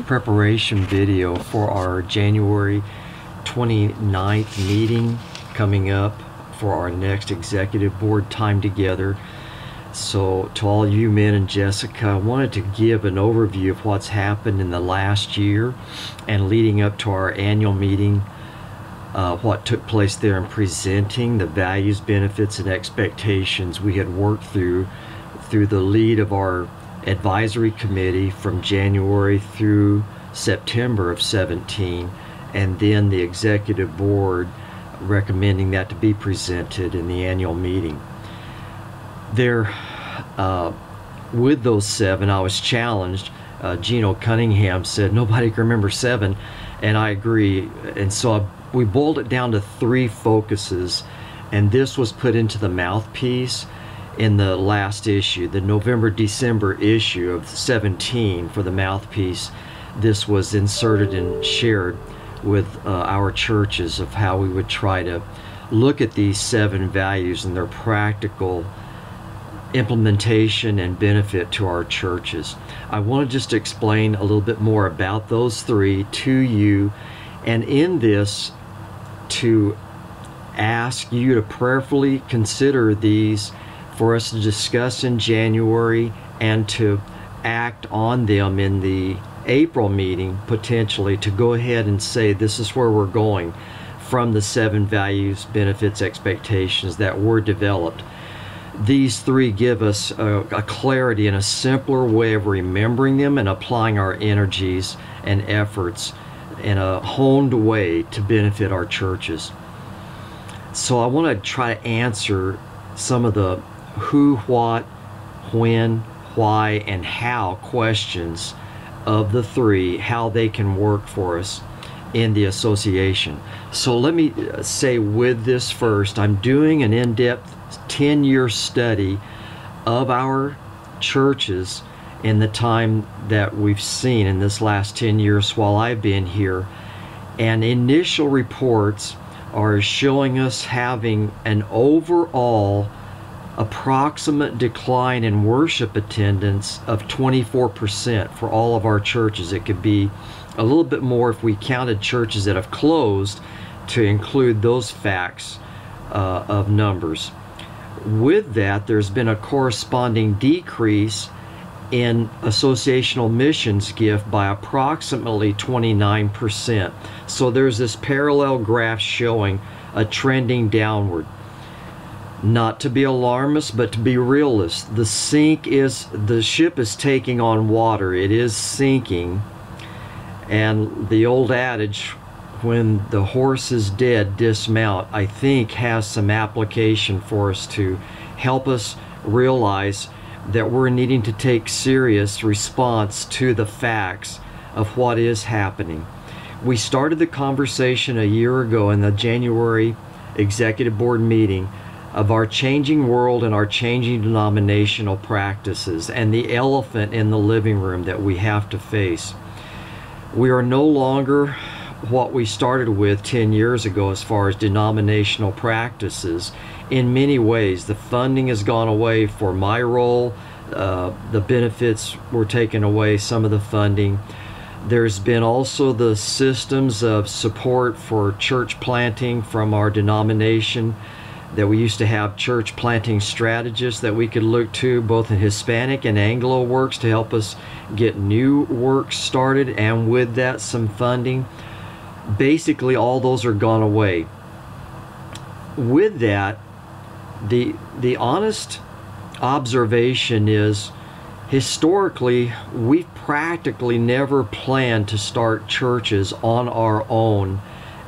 preparation video for our January 29th meeting coming up for our next executive board time together. So to all you men and Jessica, I wanted to give an overview of what's happened in the last year and leading up to our annual meeting, what took place there in presenting the values, benefits, and expectations we had worked through the lead of our advisory committee from January through September of 17, and then the executive board recommending that to be presented in the annual meeting. There, with those 7, I was challenged. Gino Cunningham said nobody can remember 7, and I agree. And so we boiled it down to 3 focuses, and this was put into the mouthpiece in the last issue, the November-December issue of 17 for the mouthpiece. This was inserted and shared with our churches of how we would try to look at these 7 values and their practical implementation and benefit to our churches. I want to just explain a little bit more about those 3 to you, and in this to ask you to prayerfully consider these for us to discuss in January and to act on them in the April meeting, potentially to go ahead and say this is where we're going from the 7 values, benefits, expectations that were developed. These 3 give us a clarity and a simpler way of remembering them and applying our energies and efforts in a honed way to benefit our churches. So I want to try to answer some of the who, what, when, why, and how questions of the 3, how they can work for us in the association. So let me say with this first, I'm doing an in-depth 10-year study of our churches in the time that we've seen in this last 10 years while I've been here, and initial reports are showing us having an overall approximate decline in worship attendance of 24% for all of our churches. It could be a little bit more if we counted churches that have closed to include those facts of numbers. With that, there's been a corresponding decrease in associational missions gift by approximately 29%. So there's this parallel graph showing a trending downward. Not to be alarmist, but to be realist. The ship is taking on water. It is sinking. And the old adage, when the horse is dead, dismount, I think has some application for us to help us realize that we're needing to take serious response to the facts of what is happening. We started the conversation a year ago in the January Executive Board meeting of our changing world and our changing denominational practices and the elephant in the living room that we have to face. We are no longer what we started with 10 years ago as far as denominational practices. In many ways, the funding has gone away for my role. The benefits were taken away, some of the funding. There's been also the systems of support for church planting from our denomination, that we used to have church planting strategists that we could look to, both in Hispanic and Anglo works, to help us get new work started, and with that some funding. Basically all those are gone away. With that, the honest observation is historically we've practically never planned to start churches on our own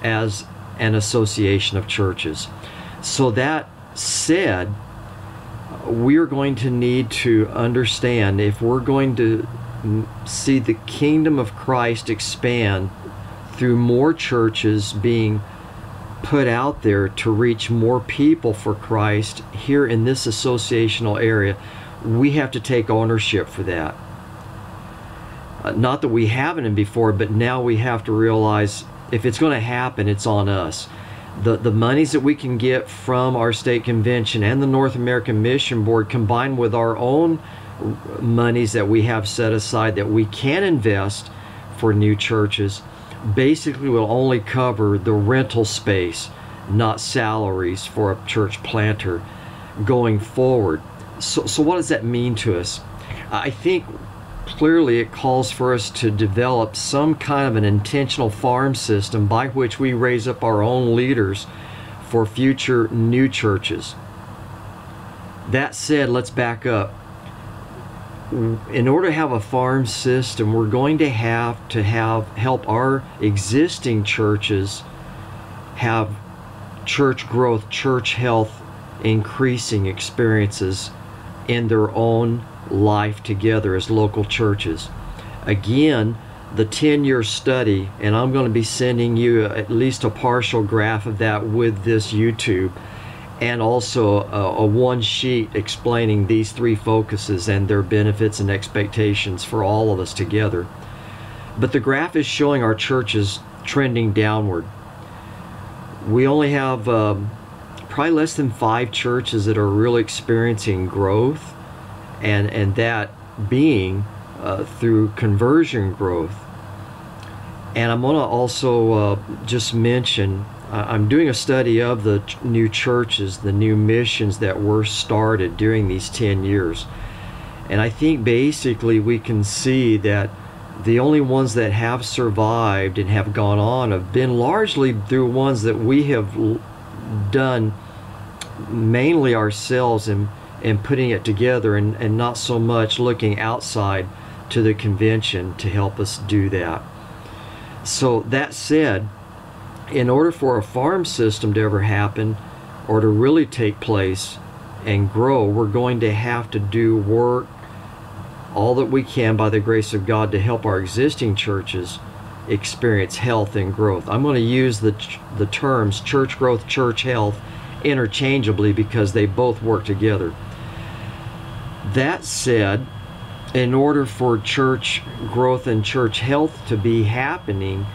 as an association of churches. So that said, we're going to need to understand, if we're going to see the kingdom of Christ expand through more churches being put out there to reach more people for Christ here in this associational area, we have to take ownership for that. Not that we haven't before, but now we have to realize if it's going to happen, it's on us. The monies that we can get from our state convention and the North American Mission Board, combined with our own monies that we have set aside that we can invest for new churches basically will only cover the rental space, not salaries for a church planter going forward. So what does that mean to us? I think clearly it calls for us to develop some kind of an intentional farm system by which we raise up our own leaders for future new churches. That said, let's back up. In order to have a farm system, we're going to have help our existing churches have church growth, church health, increasing experiences in their own life together as local churches. Again, the 10-year study, and I'm going to be sending you at least a partial graph of that with this YouTube, and also a one sheet explaining these three focuses and their benefits and expectations for all of us together. But the graph is showing our churches trending downward. We only have probably less than 5 churches that are really experiencing growth, and that being through conversion growth. And I'm going to also just mention, I'm doing a study of the new churches, the new missions that were started during these 10 years. And I think basically we can see that the only ones that have survived and have gone on have been largely through ones that we have done mainly ourselves in putting it together, and not so much looking outside to the convention to help us do that. So that said, in order for a farm system to ever happen or to really take place and grow, we're going to have to do work, all that we can by the grace of God, to help our existing churches experience health and growth. I'm going to use the terms church growth, church health interchangeably because they both work together. That said, in order for church growth and church health to be happening,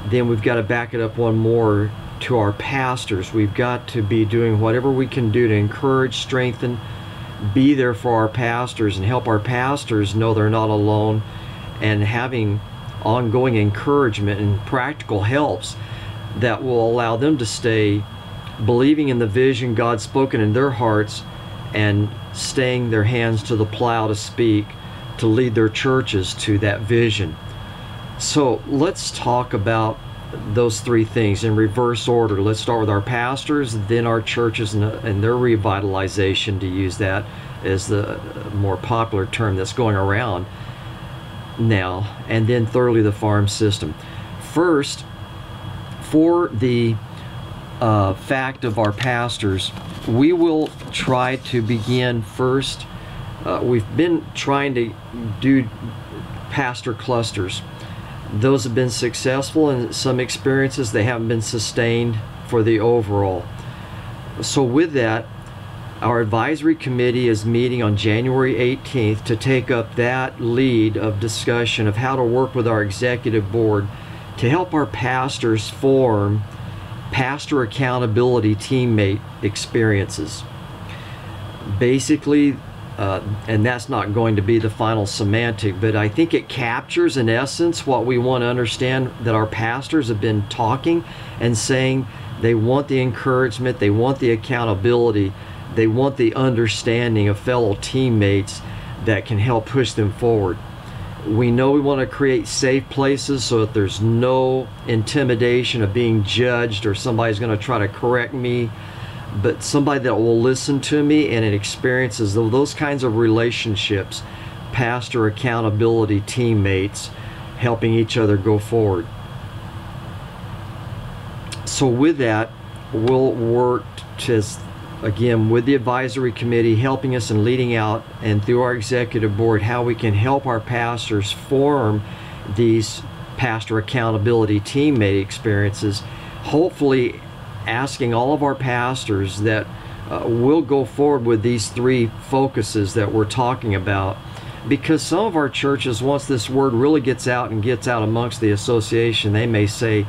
then we've got to back it up one more to our pastors. We've got to be doing whatever we can do to encourage, strengthen, be there for our pastors, and help our pastors know they're not alone, and having ongoing encouragement and practical helps that will allow them to stay believing in the vision God's spoken in their hearts and staying their hands to the plow to speak, to lead their churches to that vision. So let's talk about those three things in reverse order. Let's start with our pastors, then our churches and their revitalization, to use that as the more popular term that's going around now, and then thirdly the farm system. First, for the fact of our pastors, we will try to begin first. We've been trying to do pastor clusters. Those have been successful in some experiences. They haven't been sustained for the overall. So with that, our advisory committee is meeting on January 18th to take up that lead of discussion of how to work with our executive board to help our pastors form pastor accountability teammate experiences. Basically, and that's not going to be the final semantic, but I think it captures in essence what we want to understand, that our pastors have been talking and saying they want the encouragement, they want the accountability, they want the understanding of fellow teammates that can help push them forward. We know we want to create safe places so that there's no intimidation of being judged or somebody's going to try to correct me, but somebody that will listen to me, and it experiences those kinds of relationships, pastor accountability teammates helping each other go forward. So with that, we'll work to, again, with the advisory committee helping us and leading out, and through our executive board, how we can help our pastors form these pastor accountability teammate experiences, hopefully asking all of our pastors that will go forward with these three focuses that we're talking about, because some of our churches, once this word really gets out and gets out amongst the association, they may say,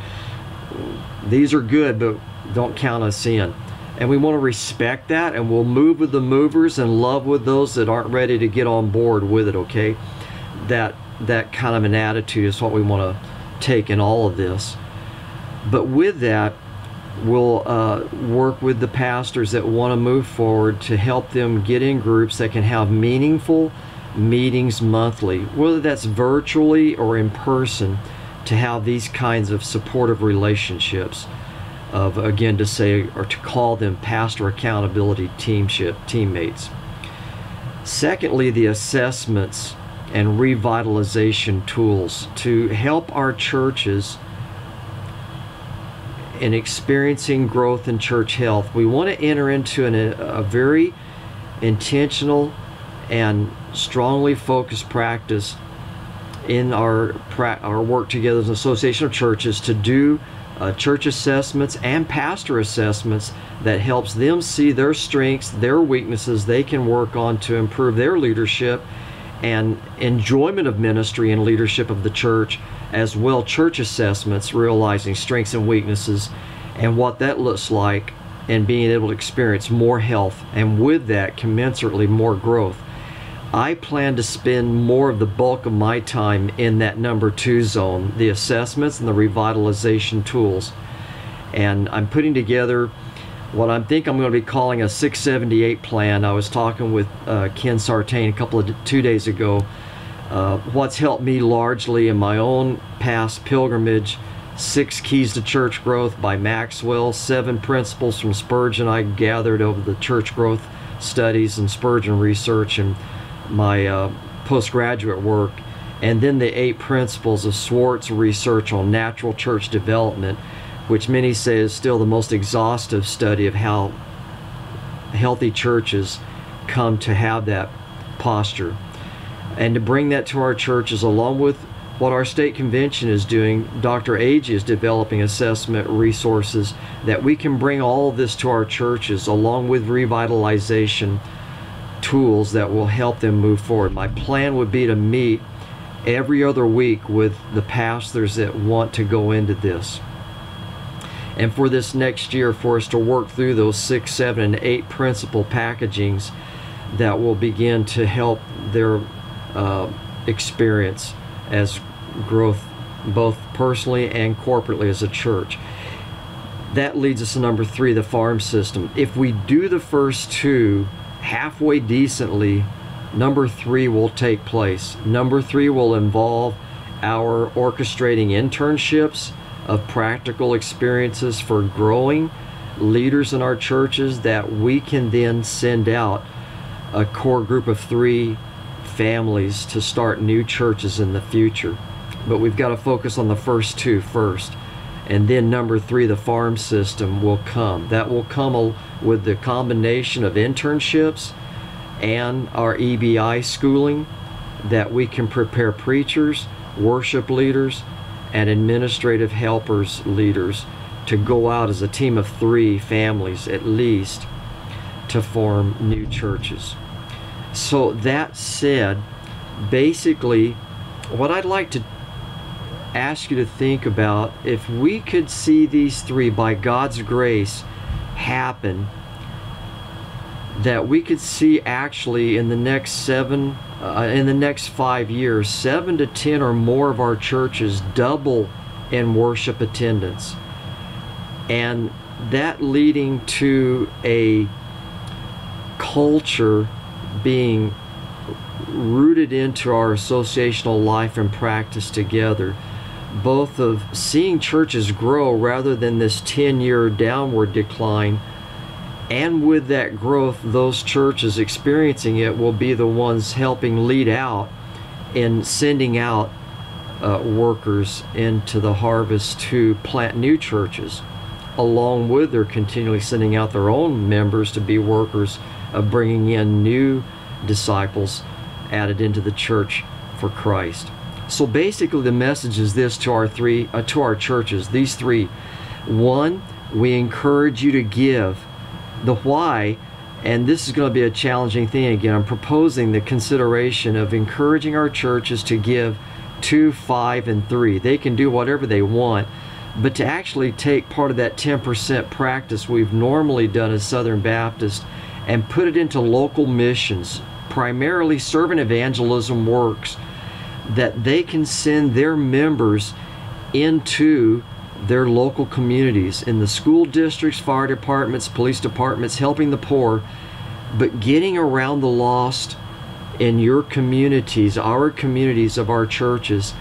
these are good, but don't count us in. And we want to respect that, and we'll move with the movers and love with those that aren't ready to get on board with it, okay? That that kind of an attitude is what we want to take in all of this. But with that, we'll work with the pastors that want to move forward to help them get in groups that can have meaningful meetings monthly, whether that's virtually or in person, to have these kinds of supportive relationships of, again, to say or to call them pastor accountability teammates. Secondly, the assessments and revitalization tools to help our churches in experiencing growth in church health. We want to enter into a very intentional and strongly focused practice in our work together as an association of churches to do church assessments and pastor assessments that helps them see their strengths, their weaknesses they can work on to improve their leadership and enjoyment of ministry and leadership of the church, as well church assessments, realizing strengths and weaknesses and what that looks like, and being able to experience more health, and with that commensurately more growth. I plan to spend more of the bulk of my time in that number 2 zone, the assessments and the revitalization tools. And I'm putting together what I think I'm going to be calling a 678 plan. I was talking with Ken Sartain 2 days ago. What's helped me largely in my own past pilgrimage: 6 Keys to Church Growth by Maxwell, 7 Principles from Spurgeon I gathered over the church growth studies and Spurgeon research and my postgraduate work, and then the 8 Principles of Swartz research on natural church development, which many say is still the most exhaustive study of how healthy churches come to have that posture. And to bring that to our churches, along with what our state convention is doing, Dr. Agee is developing assessment resources that we can bring all of this to our churches, along with revitalization tools that will help them move forward. My plan would be to meet every other week with the pastors that want to go into this. And for this next year, for us to work through those 6, 7, and 8 principal packagings that will begin to help their experience as growth, both personally and corporately as a church. That leads us to number 3, the farm system. If we do the first 2 halfway decently, number 3 will take place. Number 3 will involve our orchestrating internships of practical experiences for growing leaders in our churches that we can then send out a core group of 3 families to start new churches in the future. But we've got to focus on the first 2 first. And then number 3, the farm system, will come. That will come with the combination of internships and our EBI schooling, that we can prepare preachers, worship leaders, and administrative helpers leaders to go out as a team of 3 families at least to form new churches. So that said, basically what I'd like to ask you to think about, if we could see these 3 by God's grace happen, that we could see actually in the next 5 years, 7 to 10 or more of our churches double in worship attendance, and that leading to a culture being rooted into our associational life and practice together, both of seeing churches grow rather than this 10-year downward decline. And with that growth, those churches experiencing it will be the ones helping lead out in sending out workers into the harvest to plant new churches, along with their continually sending out their own members to be workers of bringing in new disciples added into the church for Christ. So basically the message is this to our churches, these 3. 1, we encourage you to give. The why, and this is going to be a challenging thing again, I'm proposing the consideration of encouraging our churches to give 2, 5, and 3. They can do whatever they want, but to actually take part of that 10% practice we've normally done as Southern Baptist and put it into local missions, primarily servant evangelism works that they can send their members into their local communities, in the school districts, fire departments, police departments, helping the poor, but getting around the lost in your communities, our communities of our churches,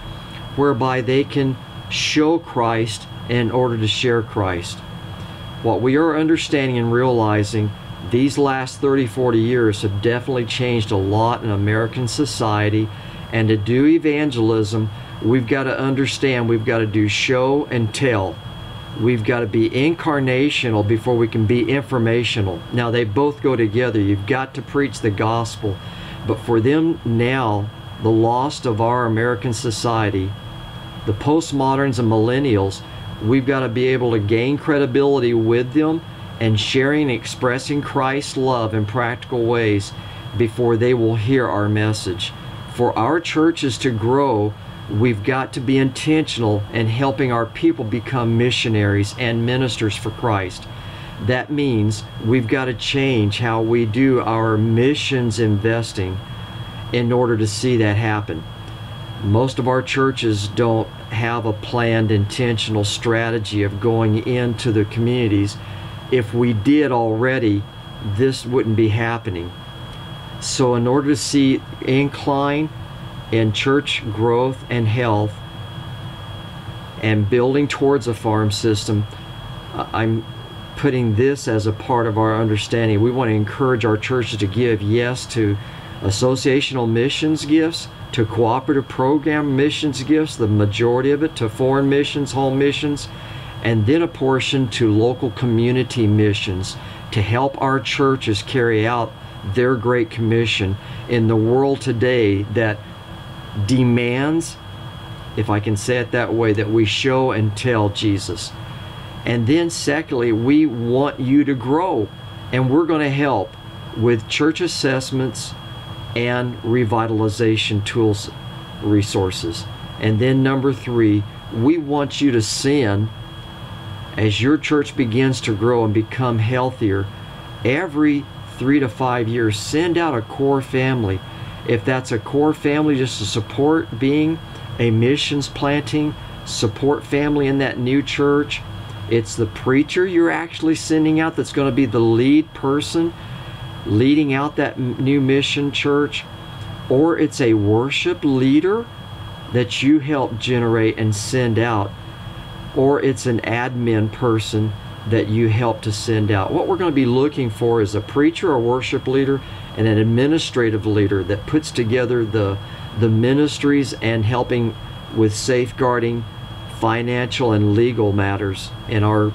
whereby they can show Christ in order to share Christ. What we are understanding and realizing, these last 30, 40 years have definitely changed a lot in American society, and to do evangelism, we've got to understand, we've got to do show and tell. We've got to be incarnational before we can be informational. Now, they both go together. You've got to preach the gospel. But for them now, the lost of our American society, the postmoderns and millennials, we've got to be able to gain credibility with them and sharing and expressing Christ's love in practical ways before they will hear our message. For our churches to grow, we've got to be intentional in helping our people become missionaries and ministers for Christ. That means we've got to change how we do our missions investing in order to see that happen. Most of our churches don't have a planned, intentional strategy of going into the communities. If we did already, this wouldn't be happening. So in order to see incline in church growth and health and building towards a farm system, I'm putting this as a part of our understanding. We want to encourage our churches to give yes to associational missions gifts, to cooperative program missions gifts, the majority of it, to foreign missions, home missions, and then a portion to local community missions to help our churches carry out their Great Commission in the world today that demands, if I can say it that way, that we show and tell Jesus. And then secondly, we want you to grow, and we're going to help with church assessments and revitalization tools, resources. And then number three, we want you to send, as your church begins to grow and become healthier, every 3 to 5 years, send out a core family. If that's a core family just to support being a missions planting support family in that new church, it's the preacher you're actually sending out that's going to be the lead person leading out that new mission church, or it's a worship leader that you help generate and send out, or it's an admin person that you help to send out. What we're going to be looking for is a preacher or worship leader and an administrative leader that puts together the ministries and helping with safeguarding financial and legal matters in our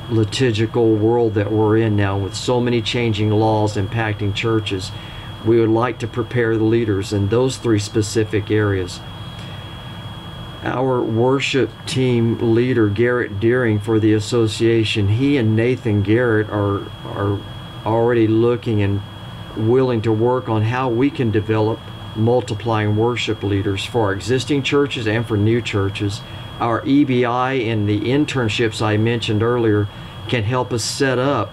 liturgical world that we're in now, with so many changing laws impacting churches. We would like to prepare the leaders in those three specific areas. Our worship team leader, Garrett Deering, for the association, he and Nathan Garrett are already looking and willing to work on how we can develop multiplying worship leaders for our existing churches and for new churches. Our EBI and the internships I mentioned earlier can help us set up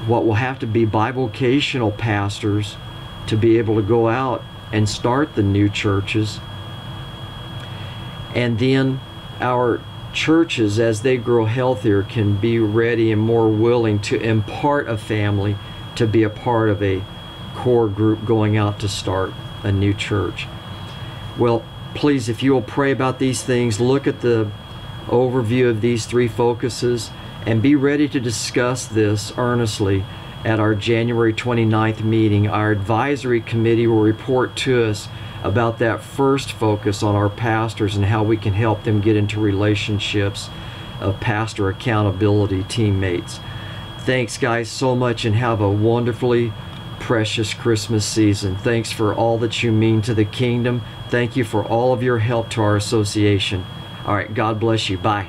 what will have to be bivocational pastors to be able to go out and start the new churches. And then our churches, as they grow healthier, can be ready and more willing to impart a family to be a part of a core group going out to start a new church. Well, please, if you will pray about these things, look at the overview of these three focuses, and be ready to discuss this earnestly at our January 29th meeting. Our advisory committee will report to us about that first focus on our pastors and how we can help them get into relationships of pastor accountability teammates. Thanks, guys, so much, and have a wonderfully precious Christmas season. Thanks for all that you mean to the kingdom. Thank you for all of your help to our association. All right, God bless you. Bye.